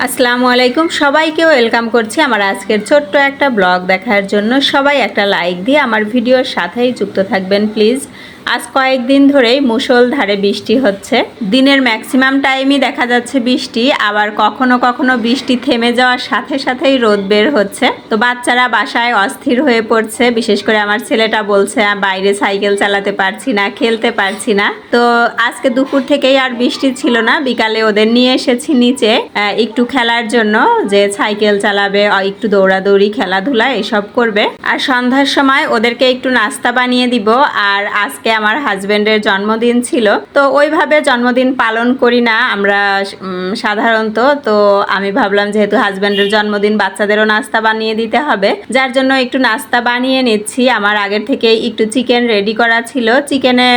আসসালামু আলাইকুম, সবাইকে ওয়েলকাম করছি আমার আজকের ছোট্ট একটা ব্লগ দেখার জন্য। সবাই একটা লাইক দিয়ে আমার ভিডিওর সাথেই যুক্ত থাকবেন প্লিজ। আজ কয়েকদিন ধরেই মুষলধারে বৃষ্টি হচ্ছে। দিনের ম্যাক্সিমাম টাইমই দেখা যাচ্ছে বৃষ্টি, আবার কখনো কখনো বৃষ্টি থেমে যাওয়ার সাথে সাথেই রোদ বের হচ্ছে। তো বাচ্চারা বাসায় অস্থির হয়ে পড়ছে, বিশেষ করে আমার ছেলেটা বলছে বাইরে সাইকেল চালাতে পারছি না, খেলতে পারছি না। তো আজকে দুপুর থেকেই আর বৃষ্টি ছিল না, বিকালে ওদের নিয়ে এসেছি নিচে একটু খেলার জন্য, যে সাইকেল চালাবে, একটু দৌড়াদৌড়ি খেলাধুলা এসব করবে। আর সন্ধ্যার সময় ওদেরকে একটু নাস্তা বানিয়ে দিব। আর আজকে আমার হাজবেন্ডের জন্মদিন ছিল, তো ওইভাবে জন্মদিন পালন করি না আমরা সাধারণত। তো আমি ভাবলাম যেহেতু হাজবেন্ডের জন্মদিন, বাচ্চাদেরও নাস্তা বানিয়ে দিতে হবে, যার জন্য একটু নাস্তা বানিয়ে নিচ্ছি। আমার আগের থেকে একটু চিকেন রেডি করা ছিল। চিকেনে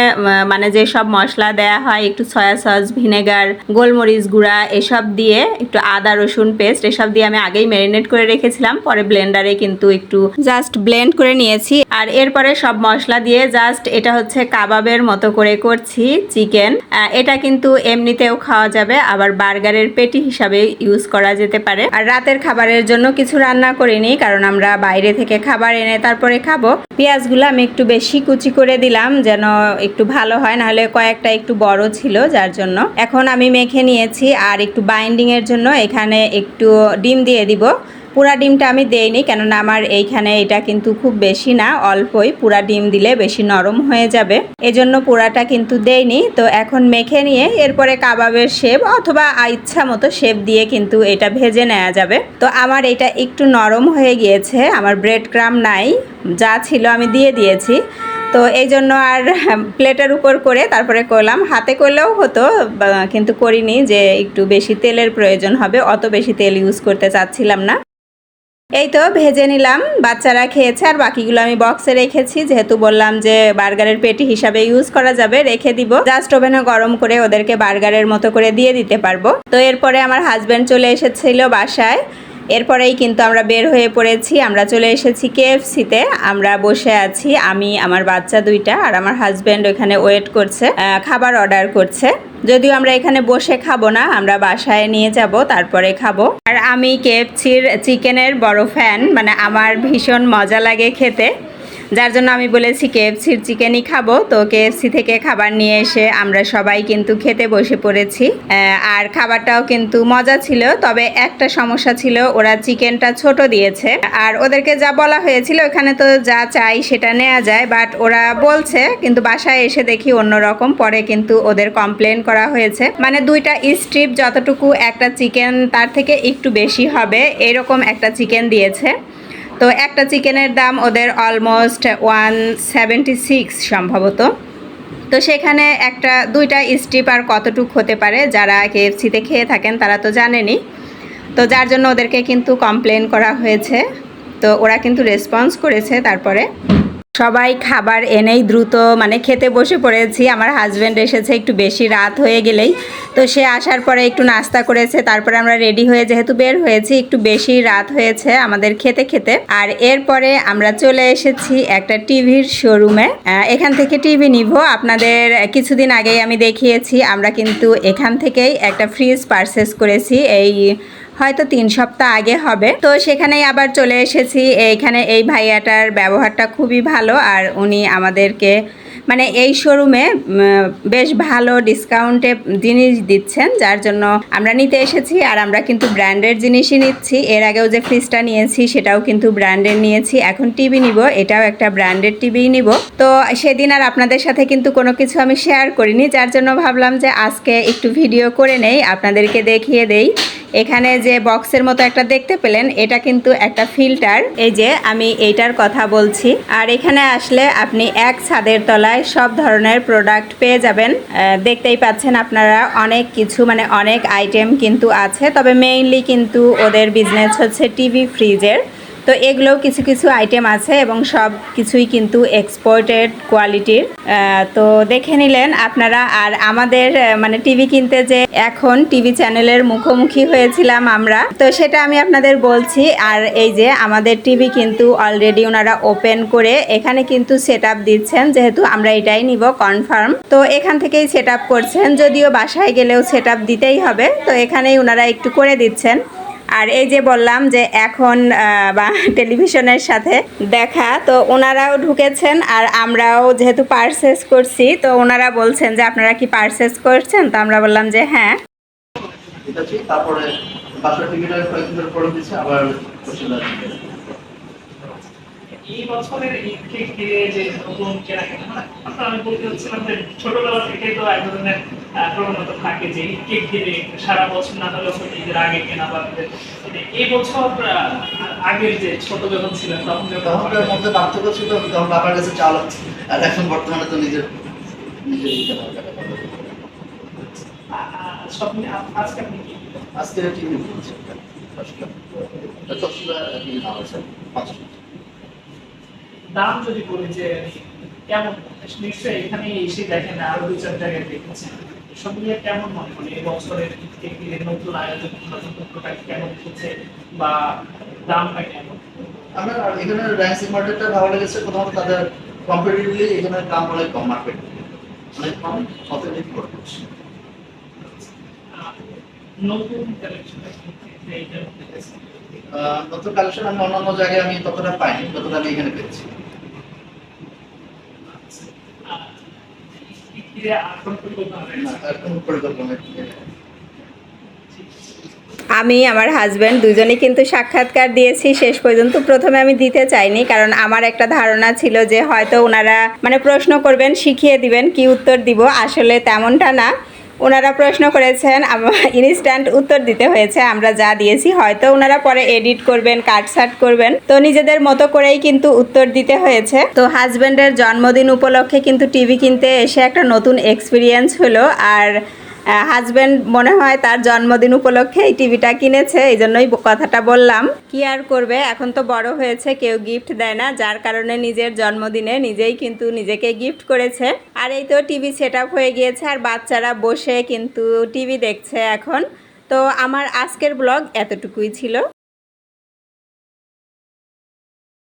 মানে যে সব মশলা দেয়া হয়, একটু সয়া সস, ভিনেগার, গোলমরিচ গুঁড়া এসব দিয়ে, একটু আদা রসুন পেস্ট এসব দিয়ে আমি আগেই ম্যারিনেট করে রেখেছিলাম। পরে ব্লেন্ডারে কিন্তু একটু জাস্ট ব্লেন্ড করে নিয়েছি। আর এরপরে সব মশলা দিয়ে জাস্ট এটা হচ্ছে কাবাবের মতো করে করছি চিকেন। এটা কিন্তু এমনিতেও খাওয়া যাবে, আবার বার্গারের পেটি হিসাবে ইউজ করা যেতে পারে। আর রাতের খাবারের জন্য কিছু রান্না করিনি, কারণ আমরা বাইরে থেকে খাবার এনে তারপরে খাবো। পেঁয়াজগুলো আমি একটু বেশি কুচি করে দিলাম যেন একটু ভালো হয়, নাহলে কয়েকটা একটু বড় ছিল, যার জন্য। এখন আমি মেখে নিয়েছি। আর একটু বাইন্ডিং এর জন্য এখানে একটু ডিম দিয়ে দিব। পুরা ডিমটা আমি দেইনি, কেননা আমার এইখানে এটা কিন্তু খুব বেশি না, অল্পই। পুরা ডিম দিলে বেশি নরম হয়ে যাবে, এজন্য পুরাটা কিন্তু দেইনি। তো এখন মেখে নিয়ে এরপরে কাবাবের শেপ অথবা ইচ্ছা মতো শেপ দিয়ে কিন্তু এটা ভেজে নেওয়া যাবে। তো আমার এটা একটু নরম হয়ে গিয়েছে, আমার ব্রেড ক্রাম নাই, যা ছিল আমি দিয়ে দিয়েছি। তো এই জন্য আর প্লেটের উপর করে তারপরে করলাম। হাতে করলেও হতো, কিন্তু করিনি, যে একটু বেশি তেলের প্রয়োজন হবে, অত বেশি তেল ইউজ করতে চাচ্ছিলাম না। এই তো ভেজে নিলাম, বাচ্চারা খেয়েছে। আর বাকিগুলো আমি বক্সে রেখেছি, যেহেতু বললাম যে বার্গারের পেটি হিসাবে ইউজ করা যাবে, রেখে দিব। জাস্ট ওভেনে গরম করে ওদেরকে বার্গারের মতো করে দিয়ে দিতে পারবো। তো এরপরে আমার হাজব্যান্ড চলে এসেছিল বাসায়, এরপরেই কিন্তু আমরা বের হয়ে পড়েছি। আমরা চলে এসেছি KFC-তে। আমরা বসে আছি, আমি, আমার বাচ্চা দুইটা, আর আমার হাজব্যান্ড ওখানে ওয়েট করছে, খাবার অর্ডার করছে। যদিও আমরা এখানে বসে খাবো না, আমরা বাসায় নিয়ে যাব, তারপরে খাবো। আর আমি KFC-র চিকেনের বড় ফ্যান, মানে আমার ভীষণ মজা লাগে খেতে, যার জন্য আমি বলেছি KFC-র চিকেনই খাবো। তো KFC থেকে খাবার নিয়ে এসে আমরা সবাই কিন্তু খেতে বসে পড়েছি। আর খাবারটাও কিন্তু মজা ছিল, তবে একটা সমস্যা ছিল, ওরা চিকেনটা ছোট দিয়েছে। আর ওদেরকে যা বলা হয়েছিল এখানে তো যা চাই সেটা নেওয়া যায়, বাট ওরা বলছে, কিন্তু বাসায় এসে দেখি অন্যরকম। পরে কিন্তু ওদের কমপ্লেন করা হয়েছে, মানে দুইটা স্ট্রিপ যতটুকু একটা চিকেন তার থেকে একটু বেশি হবে, এরকম একটা চিকেন দিয়েছে। তো একটা চিকেনের দাম ওদের অলমোস্ট 176 সম্ভবত। তো সেখানে দুইটা স্ট্রিপ আর কতটুক হতে পারে, যারা KFC-তে খেয়ে থাকেন তারা তো জানেনই। তো যার জন্য ওদেরকে কিন্তু কমপ্লেন করা হয়েছে। তো ওরা কিন্তু রেসপন্স করেছে। তারপরে সবাই খাবার এনেই দ্রুত মানে খেতে বসে পড়েছি। আমার হাজব্যান্ড এসেছে একটু বেশি রাত হয়ে গেলেই, তো সে আসার পরে একটু নাস্তা করেছে, তারপরে আমরা রেডি হয়ে যেহেতু বের হয়েছি, একটু বেশি রাত হয়েছে আমাদের খেতে খেতে। আর এরপরে আমরা চলে এসেছি একটা টিভির শোরুমে, এখান থেকে টিভি নিব। আপনাদের কিছুদিন আগেই আমি দেখিয়েছি, আমরা কিন্তু এখান থেকেই একটা ফ্রিজ পারচেস করেছি, এই হয়তো 3 সপ্তাহ আগে হবে। তো সেখানেই আবার চলে এসেছি। এইখানে এই ভাইয়াটার ব্যবহারটা খুবই ভালো, আর উনি আমাদেরকে মানে এই শোরুমে বেশ ভালো ডিসকাউন্টে জিনিস দিচ্ছেন, যার জন্য আমরা নিতে এসেছি। আর আমরা কিন্তু ব্র্যান্ডের জিনিসই নিচ্ছি। এর আগেও যে ফ্রিজটা নিয়েছি সেটাও কিন্তু ব্র্যান্ডের নিয়েছি, এখন টিভি নিব, এটাও একটা ব্র্যান্ডের টিভিই নিব। তো সেদিন আর আপনাদের সাথে কিন্তু কোনো কিছু আমি শেয়ার করিনি, যার জন্য ভাবলাম যে আজকে একটু ভিডিও করে নেই, আপনাদেরকে দেখিয়ে দেই। এখানে যে বক্সের মতো একটা দেখতে পেলেন, এটা কিন্তু একটা ফিল্টার, এই যে আমি এইটার কথা বলছি। আর এখানে আসলে আপনি এক ছাদের তলায় সব ধরনের প্রোডাক্ট পেয়ে যাবেন। দেখতেই পাচ্ছেন আপনারা, অনেক কিছু, মানে অনেক আইটেম কিন্তু আছে। তবে মেইনলি কিন্তু ওদের বিজনেস হচ্ছে টিভি ফ্রিজের। তো এগুলোও কিছু কিছু আইটেম আছে, এবং সব কিছুই কিন্তু এক্সপোর্টেড কোয়ালিটির। তো দেখে নিলেন আপনারা। আর আমাদের মানে টিভি কিনতে যে এখন টিভি চ্যানেলের মুখোমুখি হয়েছিলাম আমরা, তো সেটা আমি আপনাদের বলছি। আর এই যে আমাদের টিভি কিন্তু অলরেডি ওনারা ওপেন করে এখানে কিন্তু সেট আপ দিচ্ছেন, যেহেতু আমরা এটাই নিব কনফার্ম। তো এখান থেকেই সেট আপ করছেন, যদিও বাসায় গেলেও সেট আপ দিতেই হবে, তো এখানেই ওনারা একটু করে দিচ্ছেন। আর এই যে বললাম যে এখন বা টেলিভিশনের সাথে দেখা, তো ওনারাও ঢুকেছেন আর আমরাও যেহেতু পারচেস করছি, তো ওনারা বলছেন যে আপনারা কি পারচেস করছেন, তো আমরা বললাম যে হ্যাঁ। তারপরে বাসার টিকিটা কয়েকদিন ধরে পড়ে দিচ্ছে আবার এই বছরের ঈদকে ঘিরে যে নতুন কেনাকাটা, মানে আমি বলতে চাচ্ছিলাম যে ছোটবেলা থেকে তো এক ধরনের প্রবণতা থাকে যে ঈদকে ঘিরে সারা বছর না হলেও ঈদের আগে কেনা বা এই বছর আগের যে ছোট যখন ছিলেন তখনকার মধ্যে পার্থক্য ছিল, তখন বাবার কাছে চাল হচ্ছে আর এখন বর্তমানে তো নিজের স্বপ্নে আজকে আপনি কি আজকে টিভি কিনছি দাম যদি বলি যে কেমন, নিশ্চয়ই এখানে এসে দেখেন আরো 2-4 জায়গায় দেখেছেন, সব মিলিয়ে কেমন মনে হয় এই বছরের ঈদকে ঘিরে নতুন আয়োজন, নতুন প্রোডাক্ট কেমন হচ্ছে বা দামটা কেমন? আমার এখানে র্যাঙ্কিং মার্কেটটা ভালো লেগেছে। প্রথমত তাদের কম্পিটিটিভলি এখানে দাম অনেক কম, মার্কেট অনেক কম, অথেন্টিক প্রোডাক্ট। নতুন কালেকশনের ক্ষেত্রে এইটা দেখেছি নতুন কালেকশন আমি অন্যান্য জায়গায় আমি ততটা পাইনি, ততটা আমি এখানে পেয়েছি। এখন পরিকল্পনা আমি আমার হাজব্যান্ড দুজনেই কিন্তু সাক্ষাৎকার দিয়েছি শেষ পর্যন্ত। প্রথমে আমি দিতে চাইনি, কারণ আমার একটা ধারণা ছিল যে হয়তো ওনারা মানে প্রশ্ন করবেন, শিখিয়ে দিবেন, কি উত্তর দিব। আসলে তেমনটা না, ওনারা প্রশ্ন করেছেন, ইনস্ট্যান্ট উত্তর দিতে হয়েছে। আমরা যা দিয়েছি হয়তো ওনারা পরে এডিট করবেন, কাটসাট করবেন, তো নিজেদের মতো করেই কিন্তু উত্তর দিতে হয়েছে। তো হাজব্যান্ডের জন্মদিন উপলক্ষে কিন্তু টিভি কিনতে এসে একটা নতুন এক্সপিরিয়েন্স হলো। আর হাজব্যান্ড মনে হয় তার জন্মদিন উপলক্ষে এই টিভিটা কিনেছে, এই জন্যই কথাটা বললাম। কি আর করবে, এখন তো বড় হয়েছে, কেউ গিফট দেয় না, যার কারণে নিজের জন্মদিনে নিজেই কিন্তু নিজেকে গিফট করেছে। আর এই তো টিভি সেট আপ হয়ে গিয়েছে আর বাচ্চারা বসে কিন্তু টিভি দেখছে এখন। তো আমার আজকের ব্লগ এতটুকুই ছিল।